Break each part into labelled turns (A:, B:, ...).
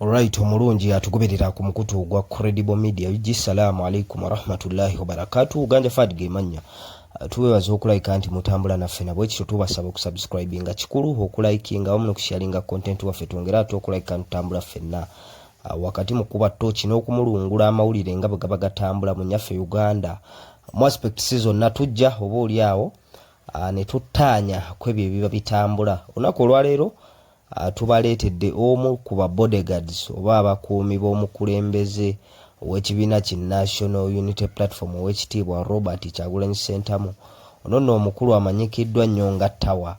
A: Alright, omulungi atugoberera ku mukutu gwa Credible Media. Assalamu alaikum warahmatullahi wabarakatuh. Ganja Fad Gemanya. Tuwebaza okulike anti mutambula naffe nabwe ekyo tubasaba okusubscribe nga kikulu okulikinga wamu n'okusharinga content waffe twongera okulike ntambula ffenna. Wakati mu kuba tochi n'okumulungula amawulire nga bwe gaba gatambula mu nyaffe Uganda. Mu aspect season natujja oba oli awo ne tuttaanya kwebyo ebiba bitambula. Olunaku olwaleero tubaleetedde omu ku ba bodyguards oba abakuumi b'omukulembeze ow'ekibiina ki National Unity Platform ow'ekitiibwa Robert Kyagulanyi Ssentamu. Ono nno omukulu amanyikiddwa nnyo nga Tawa.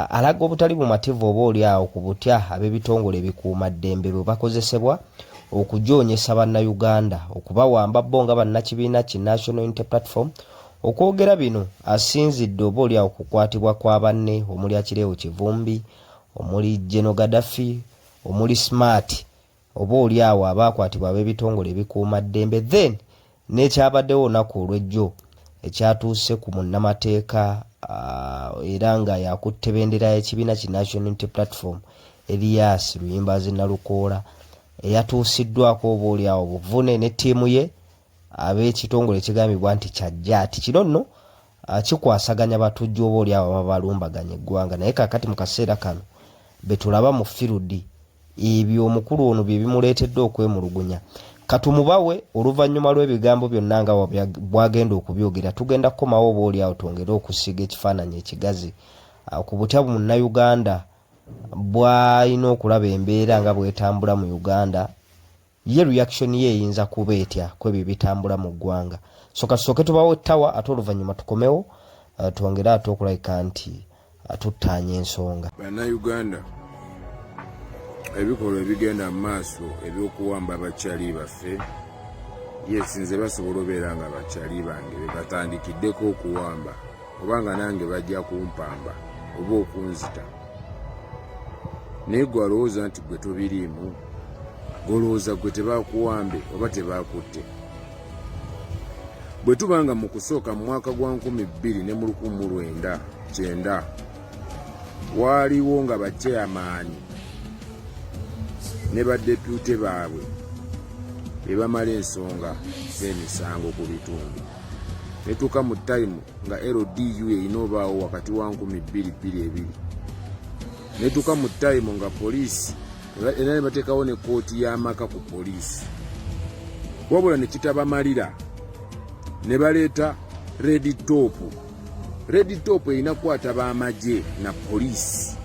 A: Alaga obutali bumativu oba oli awo ku butya ab'ebitongole ebikuumaddembe bwe bakozesebwa okujoonyesa bannayuganda okubawamba bo nga bannakibiina ki National Unity Platform. Okwogera bino asinzidde oba oli awo kukwatibwa kwa banne omuli Akireewo Kivumbi, omuli General Gaddafi, omuli Smart, oba oli awo abakwatibwa ab'ebitongole ebikuumaddembe. Then n'ekyabaddewo olunaku olw'ejjo ekyatuuse ku munnamateeka era nga yakutte bendera y'ekibiina ki National Unity Platform Elias Luyimbazi Nalukoola eyatuusiddwako oba oli awo buvune ne ttiimu ye ab'ekitongole ekigambibwa nti kyajjaati. Kino nno kikwasaganya batujju oba oli awo abalumbaganya eggwanga, naye kakati mu kaseera kano betulaba mu firudi ebyo omukulu ono bye bimuleetedde okwemulugunya. Katumubawe oluvannyuma lw'ebigambo byonna nga bwagenda okubyogera tugenda kukomawo oba oli awo twongere okusiga ekifaananyi ekigazi ku butya munnayuganda bw'alina okulaba embeera nga bwetambula mu Uganda. Ye reaction ye eyinza kuba etya kwebyo bitambula mu ggwanga. So kasooke tubawo Tawa ate oluvannyuma tukomewo twongere ate okulabika nti tuttaanya ensonga.
B: Bannayuganda, ebikolwa ebigenda mu maaso eby'okuwamba abakyali baffe, nze basobola obeera nga abakyali bange be batandikiddeko okuwamba obanga nange bajja kumpamba oba okunzita. Naye gwe alowooza nti gwe tobiriimu, golowooza gwe tebakuwambe oba tebakutte. Bwe tubanga mu kusooka mu mwaka gwa 2019 waaliwo nga bachairman ne badepute baabwe be bamala ensonga z'emisango ku bitundu. Netuuka mu time nga LDU erina obaawo wakati wa 2022. Netuuka mu time nga poliisi era ne bateekawo ne kooti y'amaka ku poliisi. Wabula ne kitabamalira ne baleeta Red Top. Red Top erina kukwata b'amagye na poliisi,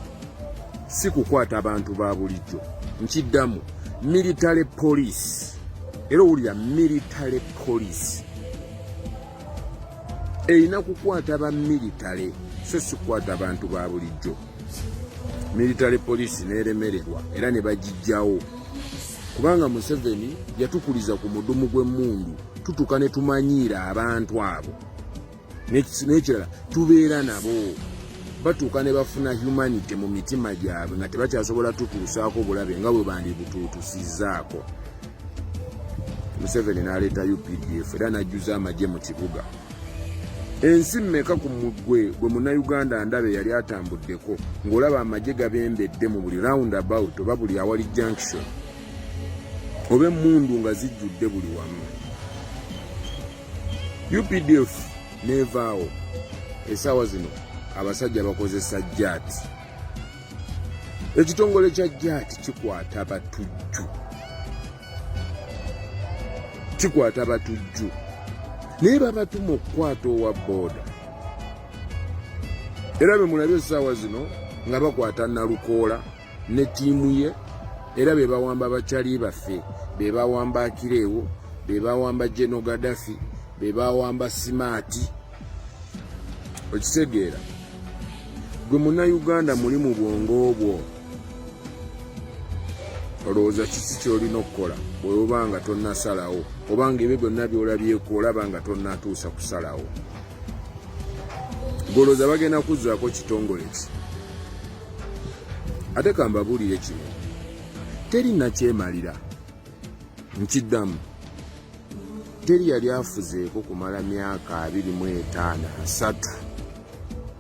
B: si kukwata abantu ba bulijjo. Nkiddamu military police. Era owulira military police erina kukwata ba military, so si kukwata abantu ba bulijjo. Military police neeremererwa era ne bagijjawo kubanga Museveni yatukuliza ku mudumu gw'emmundu tutuka ne tumanyiira abantu abo. N'ekirala tubeera nabo batuuka ne bafuna humanity mu mitima gyabwe nga tebakyasobola tutuusaako bulabe nga bwe bandibutuutusizzaako. Museveni n'aleeta UPDF era n'ajjuza amagye mu kibuga. Ensi mmeka ku mugwe gwe munnayuganda ndabe yali atambuddeko ng'olaba amagye gabembedde mu buli roundabout oba buli awali junction oba emmundu nga zijjudde buli wamu. UPDF nevaawo essaawa zino abasajja bakozesa jaati. Ekitongole kya jaati kikwata batujju, kikwata batujju naye babatuma okukwata owa booda. Era be mulabye essaawa zino nga bakwata Nalukoola ne ttiimu ye, era be bawamba abakyali baffe, be bawamba Akireewo, be bawamba General Gaddafi, be bawamba Smart. Okitegeera gwe munnayuganda muli mu bwongo obwo, olowooza kiki ky'olina okukola bw'oba nga tonnasalawo obanga ebyo byonna by'olabyeko olaba nga tonnatuusa kusalawo. Golooza bagenda kuzzaako kitongole ki? Ate kambabuulire kino, teri nakyemalira. Nkiddamu, teri yali afuzeeko kumala myaka 25-30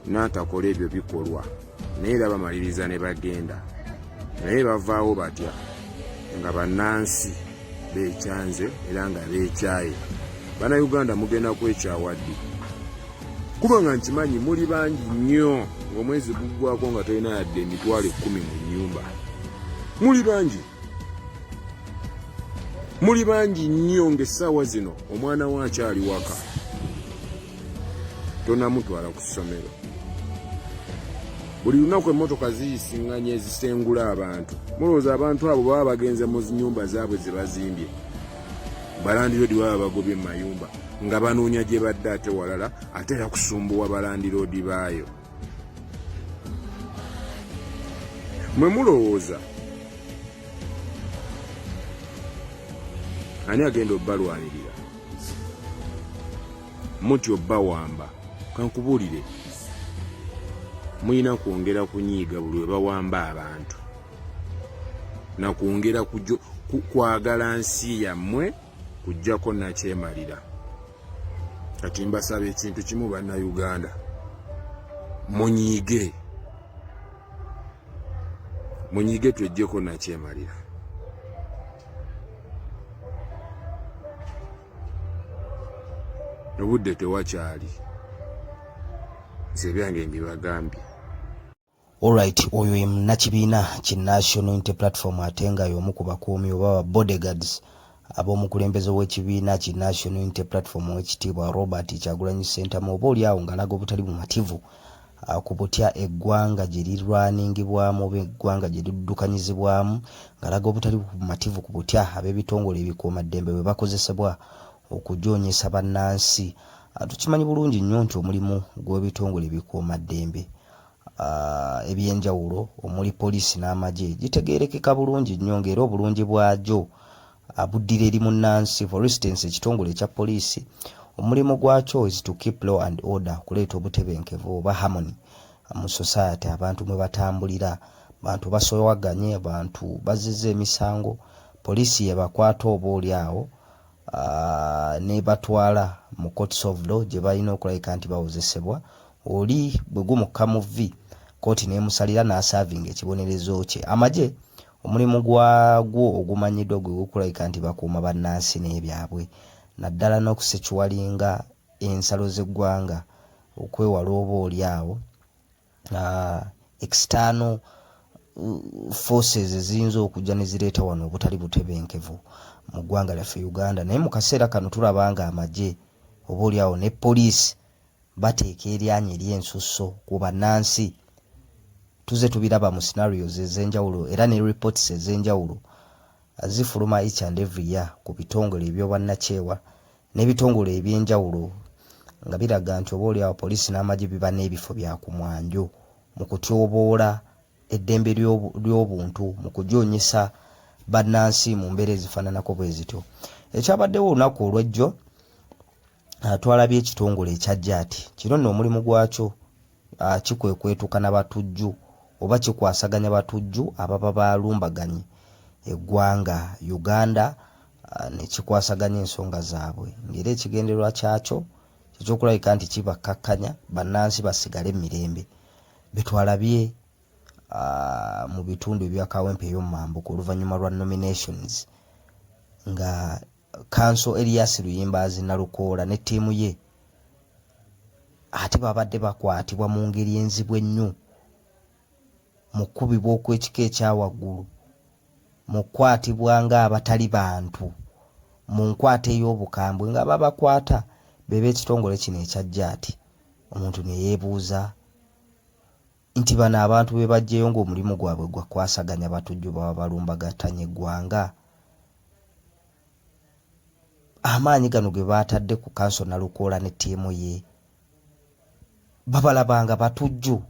B: n'atakola ebyo bikolwa, naye era bamaliriza ne bagenda, naye bavaawo batya nga bannansi beekyanze era nga beekyaye. Bannayuganda mugenda kwekyawaddi kuba nga nkimanyi muli bangi nnyo ng'omwezi guggwako nga tolina yadde emitwalo 10 mu nnyumba. Muli bangi nnyo ng'essaawa zino omwana we akyali waka tonamutwala ku ssomero. Buli lunaku emmotoka ziyisinganya ezisengula abantu. Mulowooza abantu abo baba bagenze mu nnyumba zaabwe ze bazimbye, balandiroodi baba bagobye mu mayumba nga banoonya gye badde ate walala ate era kusumbuwa balandiroodi baayo. Mwe mulowooza ani agenda obbalwanirira? Muti obbawamba. Kankubuulire, muyina kwongera kunyiiga buli we bawamba abantu na kwongera kwagala nsi yammwe kujjako nakyemalira. Kati mbasaba ekintu kimu bannayuganda, munyiige twejjeko nakyemalira. Obudde tewakyali, nze byange mbibagambye.
A: Alright, oyo ye munnakibiina ki National Unity Platform ate nga y'omu ku bakuumi oba bodyguards ab'omukulembeze w'ekibiina ki National Unity Platform w'ekitiibwa Robert Kyagulanyi Ssentamu oba oliawo ng'alaga obutali bumativu ku butya eggwanga gye lirwaningibwamu oba eggwanga gye liddukanyizibwamu, ng'alaga obutali bumativu ku butya ab'ebitongole ebikuumaddembe bwe bakozesebwa okujoonyesa bannansi. Tukimanyi bulungi nnyo nti omulimu gw'ebitongole ebikuumaddembe ebyenjawulo omuli poliisi n'amagye gitegeerekeka bulungi nnyo, ng'era obulungi bwagyo buddira eri munnansi. For instance, ekitongole ekya poliisi omulimu gwakyo is to keep law and order, okuleeta obutebenkevu oba harmony mu society. Abantu mwe batambulira, abantu basowaganye, abantu bazizza emisango, poliisi yebakwata oba oliawo ne batwala mu courts of law gye balina okulabika nti bawozesebwa. Oli bwe gumukka mu vvi, kooti n'emusalira n'asaavinga ekibonerezo kye. Amagye omulimu gwagwo ogumanyiddwa gwe gukulabika nti bakuuma bannansi n'ebyabwe, naddala n'okusekiwalinga ensalo z'eggwanga okwewala oba oliawo external forces eziyinza okujja ne zireeta wano obutali butebenkevu mu ggwanga lyaffe Uganda. Naye mu kaseera kano tulaba nga amagye oba oliawo ne poliisi bateeka eryanya ery'ensusso ku bannansi. Tuze tubiraba mu scenarios ez'enjawulo era ne reports ez'enjawulo zifuluma each and every year ku bitongole eby'obwannakyewa n'ebitongole ebyenjawulo nga biraga nti oba oliawo poliisi n'amagye biba n'ebifo bya ku mwanjo mu kutyoboola eddembe ly'obuntu, mu kujoonyesa bannansi mu mbeera ezifaananako bwe zityo. Ekyabaddewo olunaku olw'ejjo twalabye ekitongole ekyajjaati. Kino nno omulimu gwakyo kikwekwetuka n'abatujju oba kikwasaganya batujju ababa balumbaganye eggwanga Uganda ne kikwasaganya ensonga zaabwe, ng'era ekigendererwa kyakyo ky'okulabika nti kibakkakkanya bannansi basigale emirembe. Betwalabye mu bitundu ebya Kawempe ey'omumambuka oluvannyuma lwa nominations nga Council Elias Luyimbazi Nalukoola ne ttiimu ye ate babadde bakwatibwa mu ngeri enzibwa ennyo, mu kkubibwa okw'ekika ekyawaggulu, mu kkwatibwa ng'abatali bantu, mu nkwata ey'obukambwe nga babakwata beba ekitongole kino ekyajjaati. Omuntu ne yeebuuza nti bano abantu be bajjeyo ng'omulimu gwabwe gwa kwasaganya batujju baba balumbagatanya eggwanga, amaanyi gano ge baatadde ku Council Nalukoola ne ttiimu ye babalabanga batujju.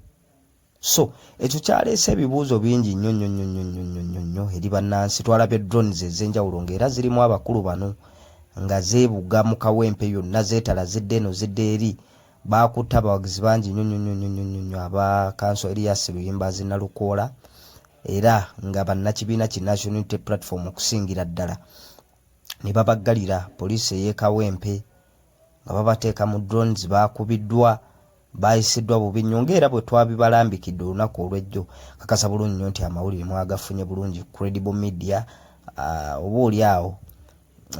A: So ekyo kyaleese ebibuuzo bingi nnyo eri bannansi. Twalabye drones ez'enjawulo ng'era zirimu abakulu bano nga zeebuga mu Kawempe yonna, zeetala zidde eno zidde eri. Baakutta abawagizi bangi nnyo aba Council Elias Luyimbazi Nalukoola, era nga bannakibiina ki National Unity Platform okusingira ddala ne babaggalira poliisi ey'e Kawempe nga babateeka mu drones. Baakubiddwa, bayisiddwa bubi nnyo ng'era bwe twabibalambikidde olunaku olw'ejjo. Kakasa bulungi nnyo nti amawulire mwagafunye bulungi Credible Media oba oli awo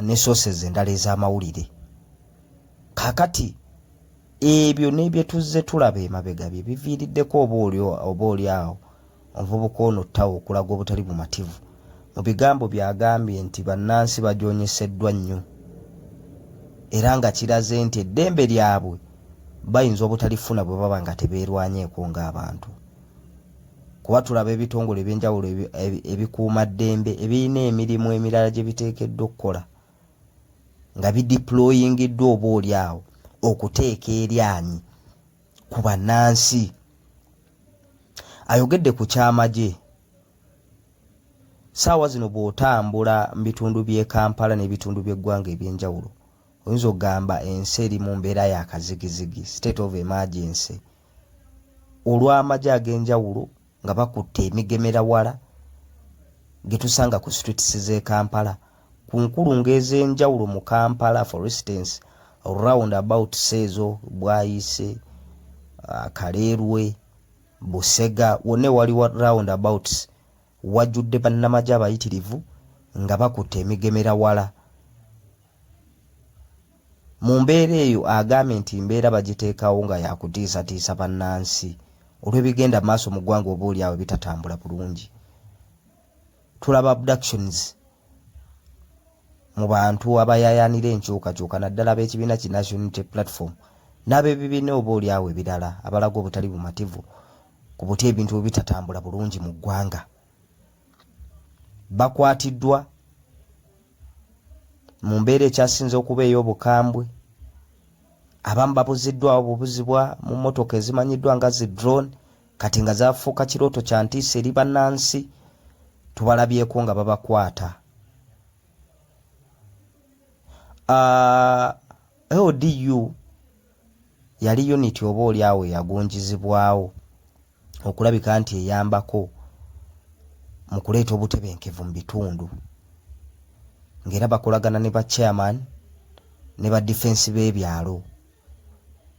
A: ne sources endala ez'amawulire. Kakati ebyo n'ebye tuzze tulaba emabega bye biviiriddeko oba oli awo omuvubuka ono ttawo okulaga obutali bumativu. Mu bigambo byagambye nti bannansi bajoonyeseddwa nnyo era nga kiraze nti eddembe lyabwe bayinza obutalifuna bwe baba nga tebeerwanyeeko ng'abantu. Kuba tulaba ebitongole eby'enjawulo ebikuuma ddembe ebirina emirimu emirala gye biteekeddwa okukola nga bideployingiddwa oba oli awo okuteeka eryanyi ku bannansi. Ayogedde ku kyamagye. Saawa zino bw'otambula mu bitundu by'e Kampala n'ebitundu by'eggwanga eby'enjawulo oyinza okugamba ensi eri mu mbeera ya kazigizigi, state of emergency, olw'amagye ag'enjawulo nga bakutte emigemerawala ge tusanga ku streets z'e Kampala ku nkulungo ez'enjawulo mu Kampala. For instance, round about Sezo, Bwayise, Kaleerwe, Busega, wonna waliwo round about wajjudde bannamagye abayitirivu nga bakutte emigemerawala. Mu mbeera eyo agambye nti mbeera bagiteekawo nga yakutiisatiisa bannansi olw'ebigenda maaso mu ggwanga oba oli awo bitatambula bulungi. Tulaba abductions mu bantu abayaayaanira enkyukakyuka naddala b'ekibiina ki National Unity Platform n'ab'ebibiina oba oli awo ebirala abalaga obutali bumativu ku buti ebintu bitatambula bulungi mu ggwanga. Bakwatiddwa mu mbeera ekyasinze okuba ey'obukambwe. Abamu babuziddwawo bubuzibwa mu mmotoka ezimanyiddwa nga zi drone kati nga zaafuuka kirooto kya ntiisa eri bannansi. Tubalabyeko nga babakwata. LDU yali unity oba oli awo eyagunjizibwawo okulabika nti eyambako mu kuleeta obutebenkevu mu bitundu, ng'era bakolagana ne ba chairman ne ba defense b'ebyalo.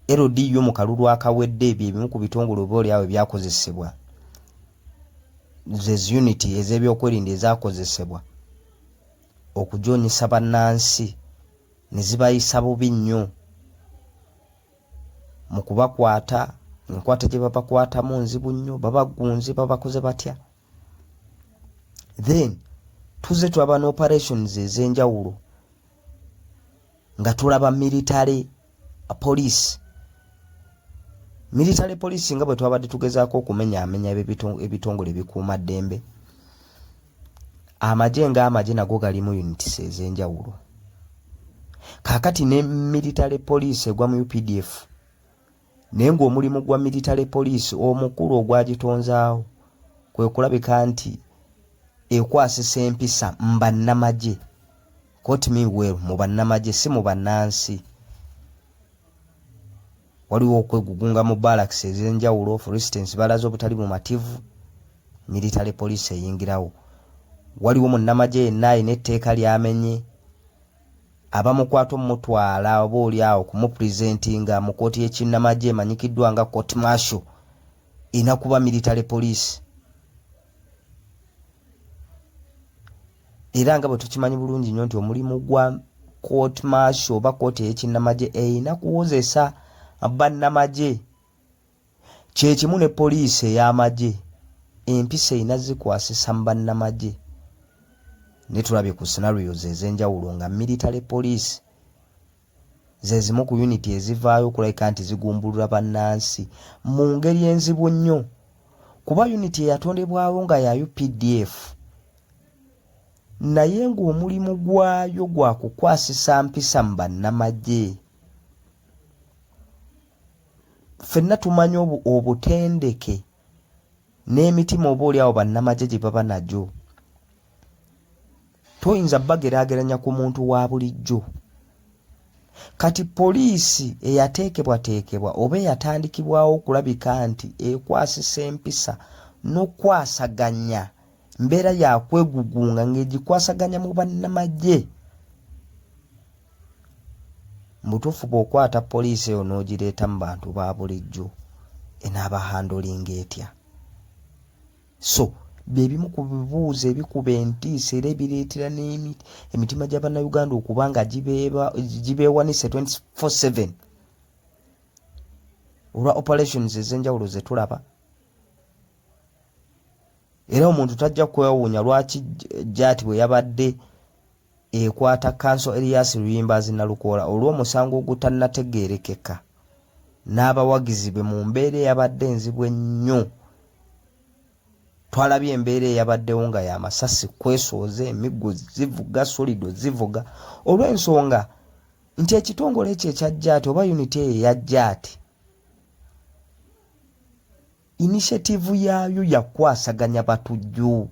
A: LDU mu kalulu akawedde ebyo ebimu ku bitongole oba oli awo ebyakozesebwa, ze unity ez'ebyokwerinda ezaakozesebwa okujoonyesa bannansi ne zibayisa bubi nnyo mu kubakwata. Enkwata gye babakwatamu nzibu nnyo, babagunze, babakoze batya. Then tuze tulaba ne operations ez'enjawulo nga tulaba military police. Military police nga bwe twabadde tugezaako okumenyaamenya ebitongole ebikuuma ddembe, amagye ng'amagye nago galimu unities ez'enjawulo. Kaakati ne military police egwa mu UPDF naye ng'omulimu gwa military police omukulu ogwagitonzaawo kwe kulabika nti ekwasisa empisa mu bannamagye. Quote me well, mu bannamagye si mu bannansi. Waliwo okwegugunga mu barracks ez'enjawulo. For instance, balaze obutali bumativu, military police eyingirawo. Waliwo munnamagye yenna alina etteeka lyamenye, abamukwata omutwala oba oli awo kumupresentinga mu kooti y'ekinnamagye emanyikiddwa nga court martial ina kuba military police. Era nga bwe tukimanyi bulungi nnyo nti omulimu gwa court martial oba kooti y'ekinnamagye erina kuwozesa bannamagye. Kye kimu ne poliisi ey'amagye, empisa erina zikwasisa mu bannamagye. Ne tulabye ku scenarios ez'enjawulo nga military police ze zimu ku unity ezivaayo okulabika nti zigumbulula bannansi mu ngeri enzibu nnyo, kuba unity eyatondebwawo nga ya UPDF naye ng'omulimu gwayo gwa kukwasisa mpisa mu bannamagye. Ffenna tumanyi obutendeke n'emitima oba oli awo bannamagye gye baba nagyo. Toyinza bageraageranya ku muntu wa bulijjo. Kati poliisi eyateekebwateekebwa oba eyatandikibwawo okulabika nti ekwasisa empisa n'okwasaganya mbeera yakwegugunga ng'egikwasaganya mu bannamagye. Mutuufu bw'okwata poliisi eyo n'ogireeta mu bantu ba bulijjo enaaba handolinga etya? So bebimu ku bibuuzo ebikuba entiisa era ebireetera emitima gy'Abannayuganda okuba nga gibeewanise 24/7 olwa operations ez'enjawulo ze tulaba. Era omuntu tajja kwewuunya lwaki Jaati bwe yabadde ekwata Council Elias Luyimbazi Nalukoola olw'omusango ogutannategeerekeka n'abawagizi be mu mbeera eyabadde enzibu ennyo. Twalabye embeera eyabaddewo nga y'amasasi kwesooza, emiggo zivuga, solido zivuga, olw'ensonga nti ekitongole ekyo ekya Jaati oba unity eyo eya Jaati initiative yaayo yakwasaganya batujju.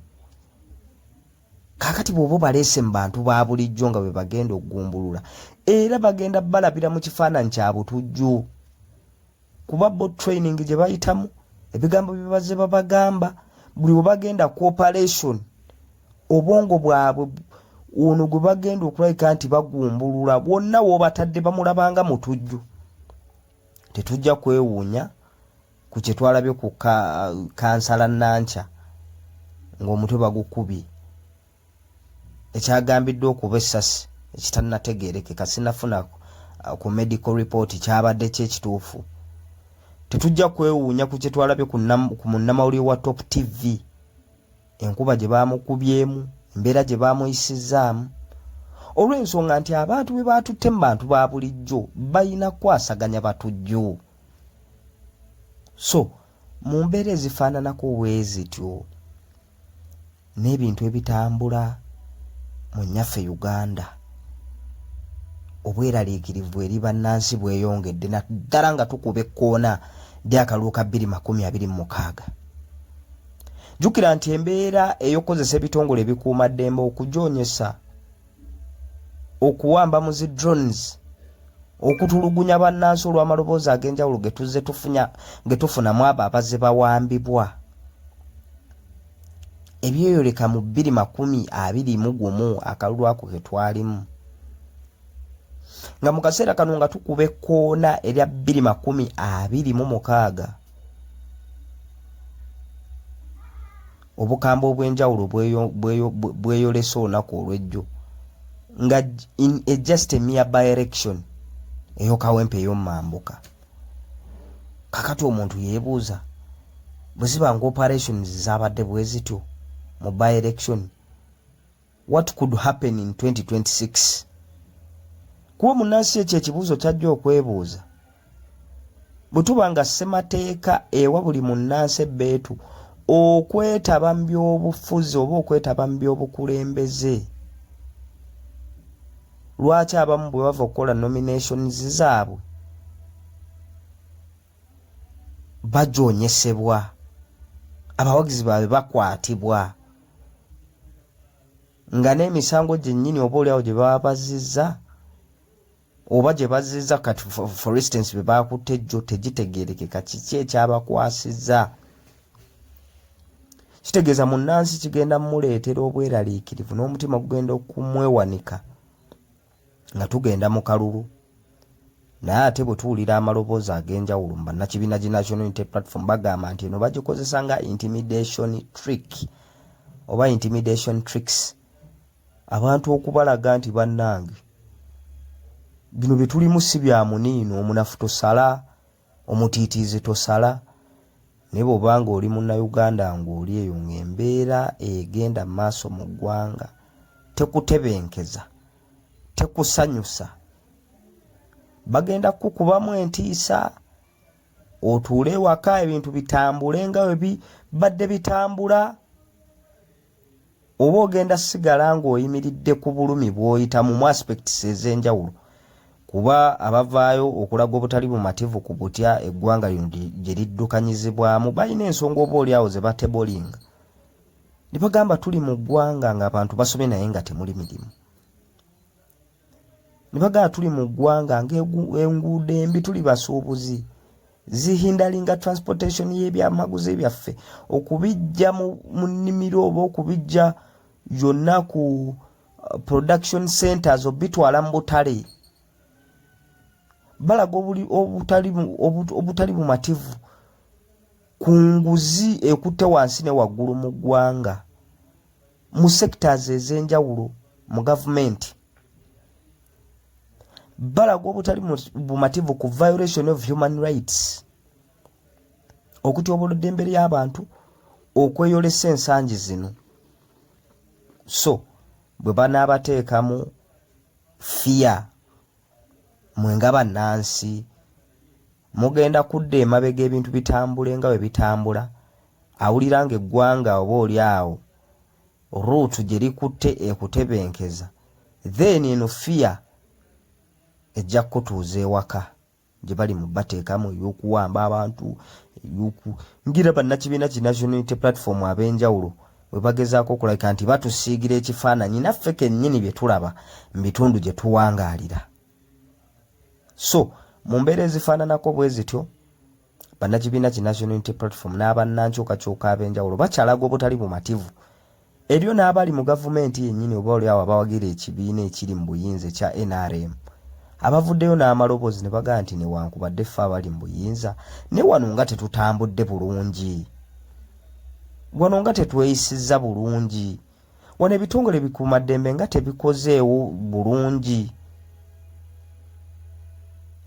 A: Kakati bw'oba baleese mu bantu ba bulijjo nga bwe bagenda okugumbulula era bagenda balabira mu kifaananyi kya butujju kuba bot training gye bayitamu ebigambo bye bazze babagamba buli bwe bagenda cooperation obwongo bwabwe ono gwe bagenda okulabika nti bagumbulula bwonna w'obatadde bamulabanga mutujju. Tetujja kwewuunya ku kye twalabye ku kansala Nankya ng'omutwe bagukubye ekyagambiddwa okuba essasi ekitannategeerekeka sinafuna ku medical report kyabadde kyekituufu. Tetujja kwewuunya ku kye twalabye ku munnamawulire wa Top TV enkuba gye baamukubyemu embeera gye baamuyisizaamu olw'ensonga nti abantu be baatutte mu bantu ba bulijjo balina kwasaganya batujju. So mu mbeera ezifaananako bwezityo n'ebintu ebitambula mu nnyaffe Uganda obweraliikirivu eri bannansi bweyongedde naddala nga tukuba ekkoona ly'akalulu ka 2026. Jjukira nti embeera ey'okukozesa ebitongole ebikuumaddembe okujoonyesa okuwamba mu zi drones okutulugunya bannansi olw'amaloboozi ag'enjawulo ge tufunamu abo abazze bawambibwa ebyeyoleka mu 2021 akalulu ako ke twalimu nga mu kaseera kano nga tukuba ekkoona erya 2026 obukambwe obw'enjawulo bweyolesa olunaku olw'ejjo nga just a mere by-election ey'okawempe ey'omumambuka. Kakati omuntu yeebuuza bwe ziba nga operations zaabadde bwe zityo mu by-election what could happen in 2026? Kuba munnansi ekyo ekibuuzo kyajja okwebuuza bwe tuba nga ssemateeka ewa buli munnansi ebbeetu okwetaba mu byobufuzi oba okwetaba mu byobukulembeze. Lwaki abamu bwe bava okukola nominations zaabwe bajoonyesebwa, abawagizi baabwe bakwatibwa nga n'emisango gyennyini oba oliawo gye baba bazizza oba gye bazizza kati for instance bwe baakutte jjo tegitegeerekeka kiki ekyabakwasizza. Kitegeeza munnansi kigenda mmuleetera obweraliikirivu n'omutima gugenda okumwewanika nga tugenda mu kalulu. Naye ate bwe tuwulira amaloboozi ag'enjawulo mu bannakibiina gi National Unity Platform bagamba nti eno bagikozesa nga intimidation trick oba intimidation tricks, abantu okubalaga nti bannange bino bye tulimu si bya muniino, omunafu tosala, omutiitiizi tosala. Ne bw'obanga oli munnayuganda ng'oli eyo ng'embeera egenda mu maaso mu ggwanga tekutebenkeza, tekusanyusa, bagenda kukubamu entiisa otuule ewaka ebintu bitambule nga bwe bibadde bitambula, oba ogenda sigala ng'oyimiridde ku bulumi bw'oyitamu mu aspects ez'enjawulo. Kuba abavaayo okulaga obutali bumativu ku butya eggwanga lino gye liddukanyizibwamu balina ensonga oba oliawo ze batebolinga. Ne bagamba tuli mu ggwanga ng'abantu basomye naye nga temuli mirimu. Ne bagamba tuli mu ggwanga ng'enguudo embi tuli basuubuzi, zihindalinga transportation y'ebyamaguzi byaffe okubijja mu nnimiro oba okubijja yonna ku production centers obitwala mu butale. Balaga obutali bumativu kunguzi ekutte wansi ne waggulu mu ggwanga mu sectors ez'enjawulo mu government balaga obutali bumativu ku violation of human rights okutyobola eddembe ly'abantu okweyolesa ensangi zino. So bwe banaabateekamu fear mwenga bannansi mugenda kudda emabega ebintu bitambule nga bwe bitambula, awulira nga eggwanga oba oli awo ruutu gye likutte ekutebenkeza, then eno fear ejja kutuuza ewaka gye bali mu bateekamu ey'okuwamba abantu ngira bannakibiina ki National Unity Platform ab'enjawulo bwe bagezaako okulabika nti batusiigira ekifaananyi naffe kennyini bye tulaba mu bitundu gye tuwangaalira. So mu mbeera ezifaananako bwe zityo bannakibiina ki National Unity Platform n'abannankyukakyuka ab'enjawulo bakyalaga obutali bumativu eryo n'abali mu gavumenti yennyini oba oli awo abawagira ekibiina ekiri mu buyinza ekya NRM abavuddeyo n'amaloboozi ne bagaa nti newankubadde ffe abali mu buyinza ne wano nga tetutambudde bulungi, wano nga tetweyisizza bulungi, wano ebitongole bikuumaddembe nga tebikozeewo bulungi.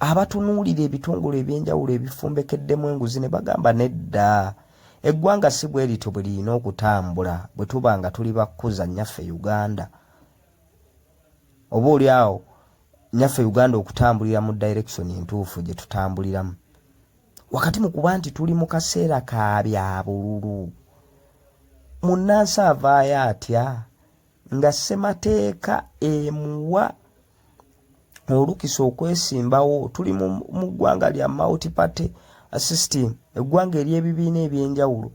A: Abatunuulira ebitongole ebyenjawulo ebifumbekeddemu enguzi ne bagamba nedda, eggwanga si bwe lityo bwe lirina okutambula bwe tuba nga tuli bakkuza nnyaffe Uganda, oba oli awo nnyaffe Uganda okutambulira mu direction entuufu gye tutambuliramu, wakati mu kuba nti tuli mu kaseera ka byabululu. Munnansi avaayo atya nga ssemateeka emuwa olukisa okwesimbawo? Tuli mu ggwanga lya multi-party system, eggwanga ery'ebibiina ebyenjawulo.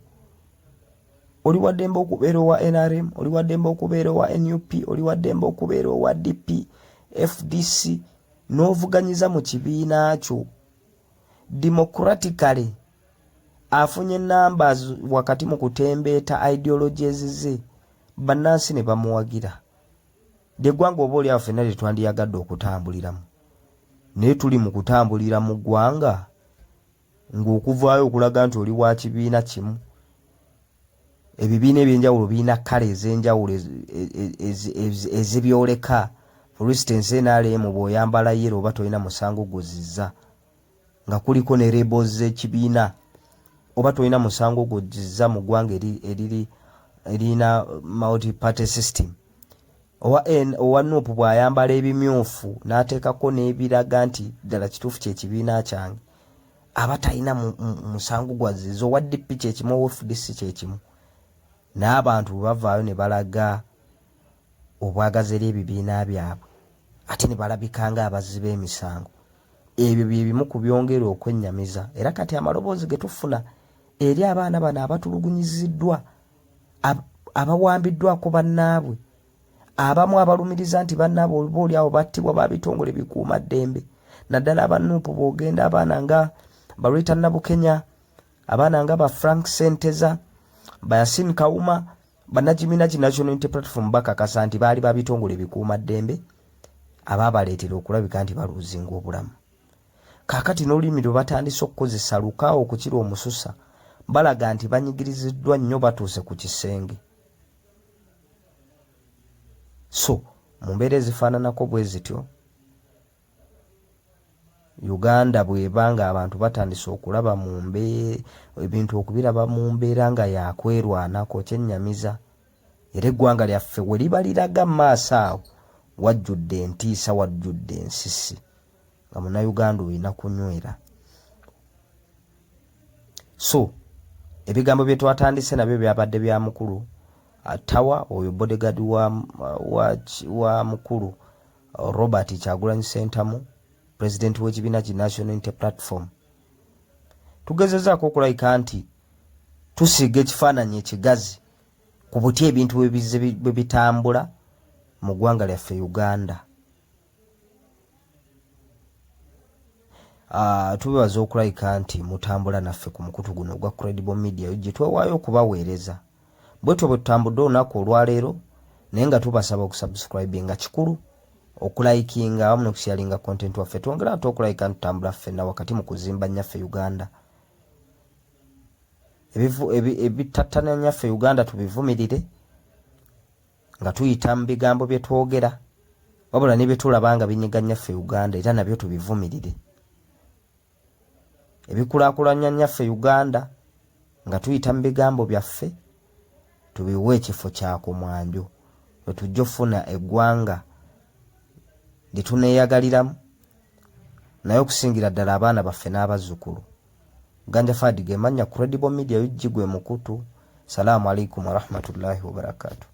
A: Oli waddembe okubeera owa NRM, oli waddembe okubeera owa NUP, oli waddembe okubeera owa DP, FDC, n'ovuganyiza mu kibiina kyo democratically. Afunye numbers wakati mu kutembeeta ideologies ze, bannansi ne bamuwagira. Eggwanga oba oli awo ffenna lye twandiyagadde okutambuliramu, naye tuli mu kutambulira mu ggwanga ng'okuvaayo okulaga nti oli wa kibiina kimu. Ebibiina ebyenjawulo birina kkala ez'enjawulo ezibyoleka. For instance, NRM bw'oyambala yero oba tolina musango gozizza nga kuliko ne labels z'ekibiina, oba tolina musango gozizza mu ggwanga erina multi-party system. Owa NUP bw'ayambala ebimyufu n'ateekako n'ebiraga nti ddala kituufu kyekibiina kyange, aba talina musango gwazizza. Owa DP kyekimu, owa FDC kyekimu. N'abantu bavaayo ne balaga obwagazi eri ebibiina byabwe ate ne balabika nga abazzi b'emisango. Ebyo bye bimu ku byongera okwennyamiza. Era kati amaloboozi ge tufuna eri abaana bano abatulugunyiziddwa, abawambiddwako bannaabwe, abamu abalumiriza nti bannaabwe oba oli awo battibwa ba bitongole bikuuma ddembe, naddala abannuupu bw'ogenda abaana nga Barita Nabukenya, abaana nga ba Frank Senteza, ba Yasin Kauma, bannakibiina ki National Unity Platform bakakasa nti baali ba bitongole bikuuma ddembe abaabaleetera okulabika nti baluuzinga obulamu. Kaakati n'olulimi lwe batandise okukozesa lukaawo okukira omususa, balaga nti banyigiriziddwa nnyo batuuse ku kisenge. So mu mbeera ezifaananako bwe zityo, Uganda bw'eba nga abantu batandise okulaba ebintu okubiraba mu mbeera nga yakwerwanako, kyennyamiza. Era eggwanga lyaffe we liba liraga mu maaso awo wajjudde entiisa, wajjudde ensisi, nga munnayuganda olina kunywera. So ebigambo bye twatandise nabyo byabadde bya mukulu Tawa, oyo bodyguard wa mukulu Robert Kyagulanyi Ssentamu, president w'ekibiina ki National Unity Platform. Tugezezaako okulabika nti tusiiga ekifaananyi ekigazi ku buti ebintu bwe bitambula mu ggwanga lyaffe Uganda. Tubebaza okulabika nti mutambula naffe ku mukutu guno ogwa Credible Media gye twewaayo okubaweereza. Bwetyo bwe tutambudde olunaku olwaleero, naye nga tubasaba okusubscribe nga kikulu, okulayikinga wamu n'okusharinga content waffe. Twongera ate okulayika ntutambula ffenna wakati mu kuzimba nnyaffe Uganda. ebitattana nyaffe Uganda tubivumirire nga tuyita mu bigambo bye twogera, wabula ne bye tulabanga binyiga nyaffe Uganda era nabyo tubivumirire. Ebikulaakulanya nyaffe Uganda nga tuyita mu bigambo byaffe tubiwe ekifo kyako mwanjo, bwe tujja ofuna eggwanga lye tuneeyagaliramu naye okusingira ddala abaana baffe n'abazzukulu. Ganja Fadi ge mannya Credible Media, ujjigwe mukutu. Salaamu alaikum wa rahmatullahi wa barakatuh.